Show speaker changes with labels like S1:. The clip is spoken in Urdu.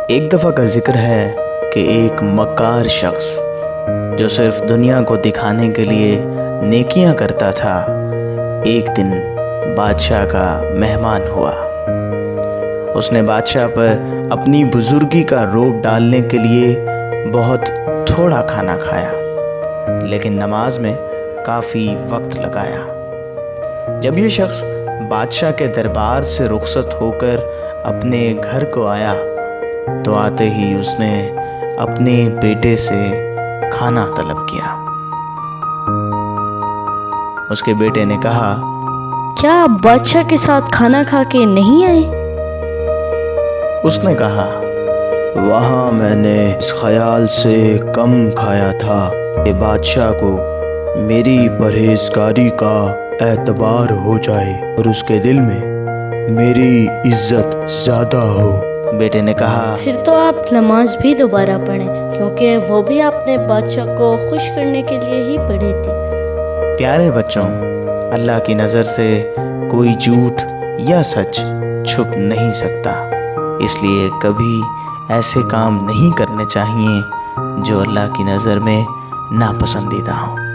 S1: ایک دفعہ کا ذکر ہے کہ ایک مکار شخص جو صرف دنیا کو دکھانے کے لیے نیکیاں کرتا تھا، ایک دن بادشاہ کا مہمان ہوا۔ اس نے بادشاہ پر اپنی بزرگی کا روب ڈالنے کے لیے بہت تھوڑا کھانا کھایا، لیکن نماز میں کافی وقت لگایا۔ جب یہ شخص بادشاہ کے دربار سے رخصت ہو کر اپنے گھر کو آیا تو آتے ہی اس نے اپنے بیٹے سے کھانا طلب کیا۔ اس کے بیٹے نے کہا،
S2: کیا آپ بادشاہ کے ساتھ کھانا کھا کے نہیں آئے؟
S1: اس نے کہا، وہاں میں نے اس خیال سے کم کھایا تھا کہ بادشاہ کو میری پرہیزگاری کا اعتبار ہو جائے اور اس کے دل میں میری عزت زیادہ ہو۔ بیٹے نے کہا،
S2: پھر تو آپ نماز بھی دوبارہ پڑھیں، کیونکہ وہ بھی آپ نے بادشاہ کو خوش کرنے کے لیے ہی پڑھی تھی۔
S1: پیارے بچوں، اللہ کی نظر سے کوئی جھوٹ یا سچ چھپ نہیں سکتا، اس لیے کبھی ایسے کام نہیں کرنے چاہیے جو اللہ کی نظر میں ناپسندیدہ ہوں۔